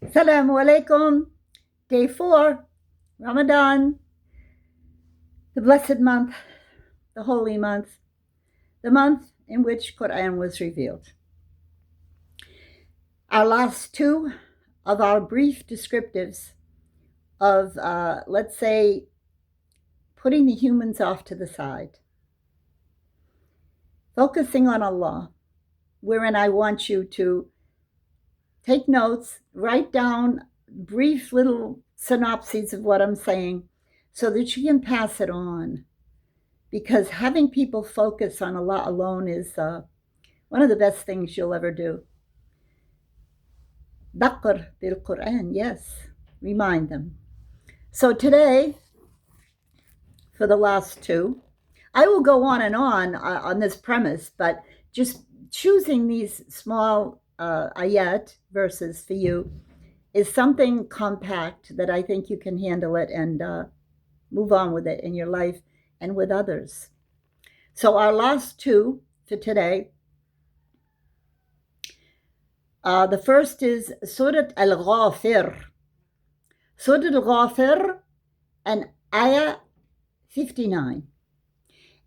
Assalamu alaikum. Day 4, Ramadan, the blessed month, the holy month, the month in which Quran was revealed. Our last two of our brief descriptives of, let's say, putting the humans off to the side, focusing on Allah, wherein I want you to take notes, write down brief little synopses of what I'm saying so that you can pass it on. Because having people focus on Allah alone is one of the best things you'll ever do. Dhakr bil Quran, yes, remind them. So today, for the last two, I will go on this premise, but just choosing these small ayat verses for you is something compact that I think you can handle it and move on with it in your life and with others. So our last two for today, the first is Surah Al-Ghafir. Surah Al-Ghafir and Ayah 59.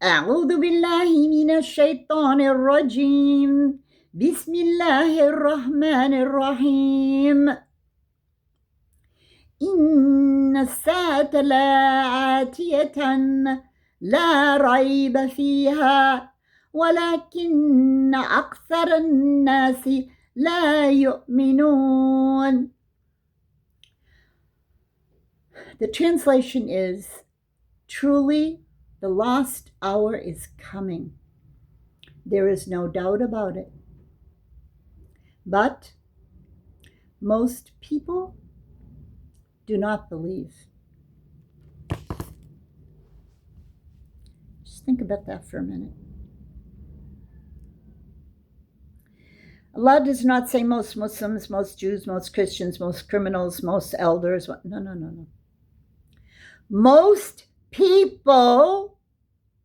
أعوذ بالله من الشيطان الرجيم بسم الله الرحمن الرحيم إن الساعة لآتية لا ريب فيها ولكن أكثر الناس لا يؤمنون. The translation is, truly the last hour is coming. There is no doubt about it. But most people do not believe. Just think about that for a minute. Allah does not say most Muslims, most Jews, most Christians, most criminals, most elders. No. Most people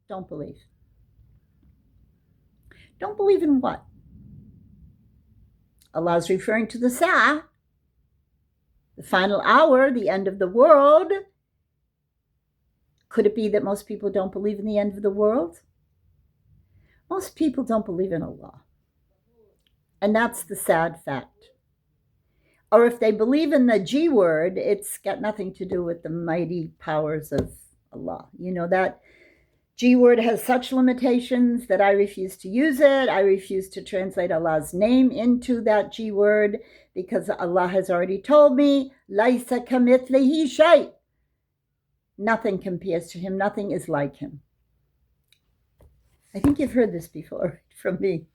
don't believe. Don't believe in what? Allah is referring to the Sa'ah, the final hour, the end of the world. Could it be that most people don't believe in the end of the world? Most people don't believe in Allah. And that's the sad fact. Or if they believe in the G word, it's got nothing to do with the mighty powers of Allah. You know, that G word has such limitations that I refuse to use it. I refuse to translate Allah's name into that G word because Allah has already told me, Laisa kamithlihi shay. Nothing compares to him. Nothing is like him. I think you've heard this before from me.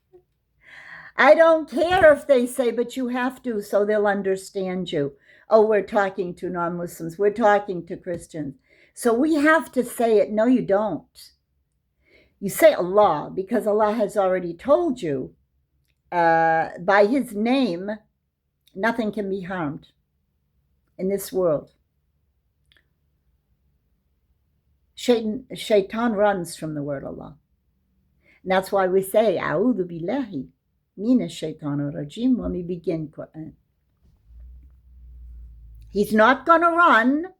I don't care if they say, but you have to, so they'll understand you. Oh, we're talking to non-Muslims. We're talking to Christians. So we have to say it. No, you don't. You say Allah because Allah has already told you by his name, nothing can be harmed in this world. Shaitan runs from the word Allah. And that's why we say, A'udhu billahi mina shaitanir rajim when we begin Quran. He's not going to run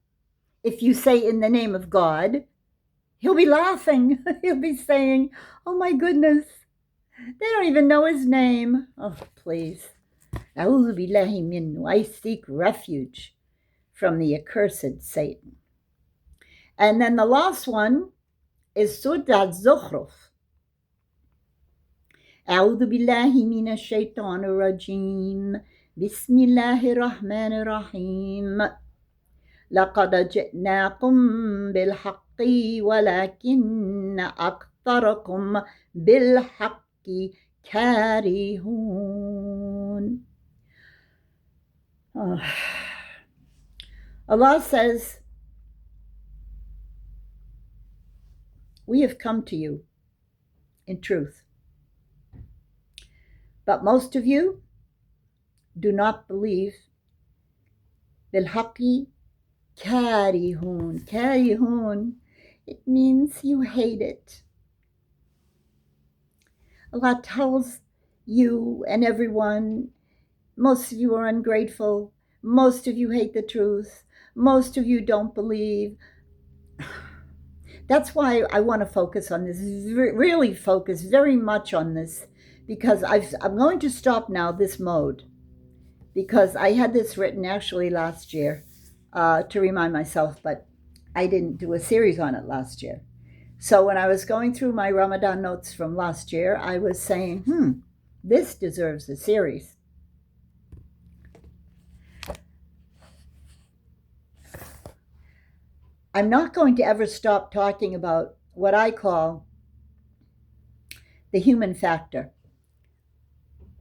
if you say in the name of God. He'll be laughing. He'll be saying, oh my goodness, they don't even know his name. Oh, please. A'udhu billahi minhu. I seek refuge from the accursed Satan. And then the last one is Surah الزخرف. أعوذ بالله من الشيطان الرجيم بسم الله الرحمن الرحيم لقد جئناكم بالحق ولكن أكثركم بالحق كارهون. Allah says, we have come to you in truth. But most of you do not believe. Bilhaqi karihun. Karihun, it means you hate it. Allah tells you and everyone, most of you are ungrateful. Most of you hate the truth. Most of you don't believe. That's why I want to focus on this, really focus very much on this, because I'm going to stop now this mode, because I had this written actually last year to remind myself, but I didn't do a series on it last year. So when I was going through my Ramadan notes from last year, I was saying, this deserves a series. I'm not going to ever stop talking about what I call the human factor.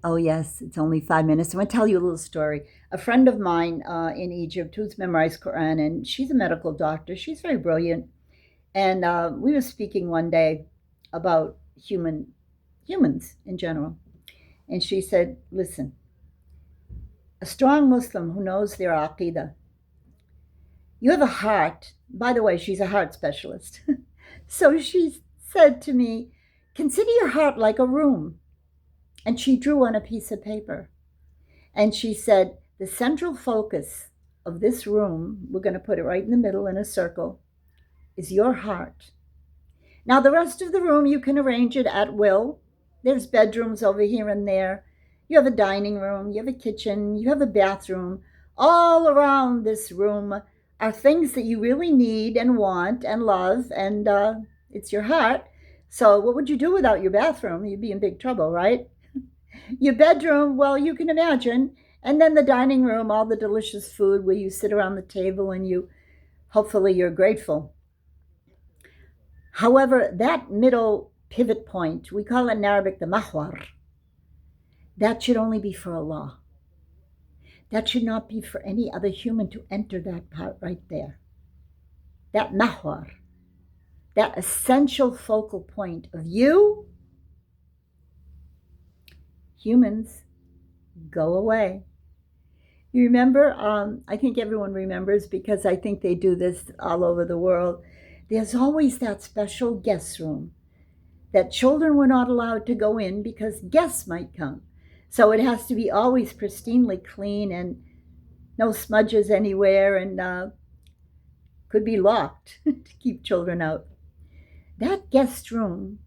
Oh, yes, it's only 5 minutes. I'm going to tell you a little story. A friend of mine in Egypt who's memorized Quran, and she's a medical doctor. She's very brilliant. And we were speaking one day about humans in general. And she said, listen, a strong Muslim who knows their aqidah, you have a heart. By the way, she's a heart specialist. So she said to me, consider your heart like a room. And she drew on a piece of paper. And she said, the central focus of this room, we're going to put it right in the middle in a circle, is your heart. Now, the rest of the room, you can arrange it at will. There's bedrooms over here and there. You have a dining room, you have a kitchen, you have a bathroom. All around this room are things that you really need and want and love, and it's your heart. So what would you do without your bathroom? You'd be in big trouble, right? Your bedroom, well, you can imagine. And then the dining room, all the delicious food where you sit around the table and hopefully you're grateful. However, that middle pivot point, we call it in Arabic the mahwar, that should only be for Allah. That should not be for any other human to enter that part right there. That mahwar, that essential focal point of you, humans, go away. You remember, I think everyone remembers, because I think they do this all over the world, there's always that special guest room that children were not allowed to go in because guests might come. So it has to be always pristinely clean and no smudges anywhere, and could be locked to keep children out. That guest room,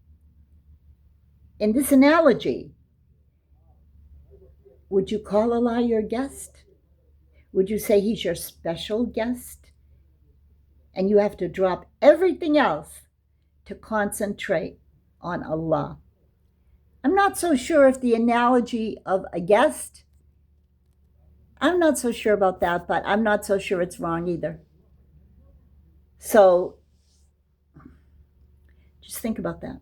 in this analogy, would you call Allah your guest? Would you say he's your special guest? And you have to drop everything else to concentrate on Allah. I'm not so sure if the analogy of a guest, I'm not so sure about that, but I'm not so sure it's wrong either. So just think about that.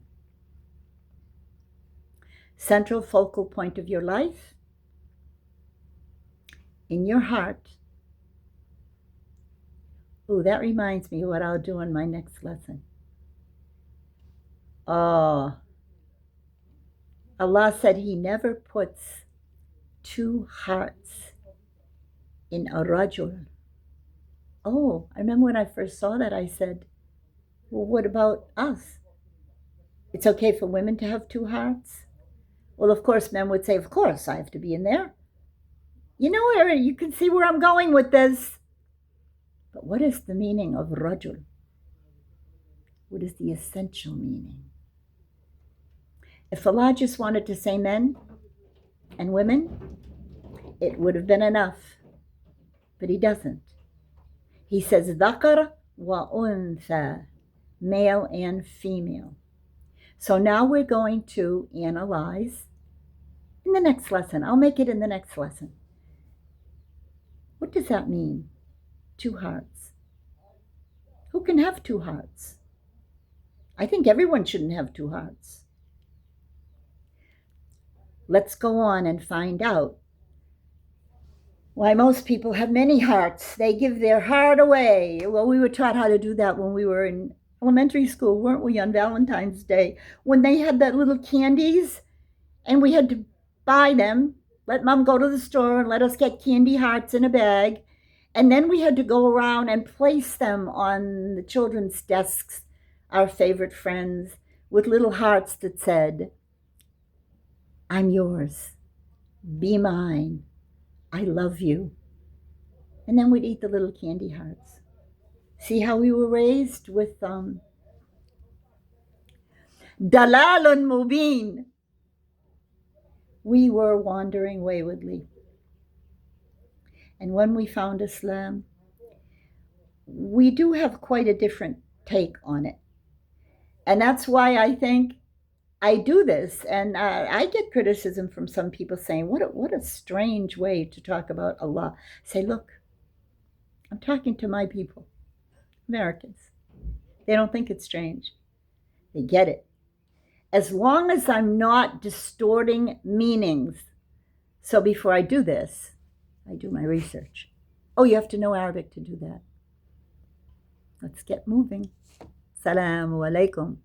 Central focal point of your life, in your heart. Ooh, that reminds me what I'll do in my next lesson. Oh, Allah said he never puts two hearts in a rajul. Oh, I remember when I first saw that, I said, well, what about us? It's okay for women to have two hearts? Well, of course, men would say, of course, I have to be in there. You know, you can see where I'm going with this. But what is the meaning of rajul? What is the essential meaning? If Allah just wanted to say men and women, it would have been enough. But he doesn't. He says, dhakar wa untha, male and female. So now we're going to analyze in the next lesson. I'll make it in the next lesson. What does that mean? Two hearts. Who can have two hearts? I think everyone shouldn't have two hearts. Let's go on and find out why most people have many hearts. They give their heart away. Well, we were taught how to do that when we were in elementary school, weren't we, on Valentine's Day? When they had that little candies and we had to buy them, let Mom go to the store and let us get candy hearts in a bag. And then we had to go around and place them on the children's desks, our favorite friends, with little hearts that said, I'm yours, be mine, I love you. And then we'd eat the little candy hearts. See how we were raised with dalalun mubin. We were wandering waywardly. And when we found Islam, we do have quite a different take on it. And that's why I think I do this. And I get criticism from some people saying, what a strange way to talk about Allah. Say, look, I'm talking to my people, Americans. They don't think it's strange. They get it. As long as I'm not distorting meanings. So before I do this, I do my research. Oh, you have to know Arabic to do that. Let's get moving. Assalamu alaikum.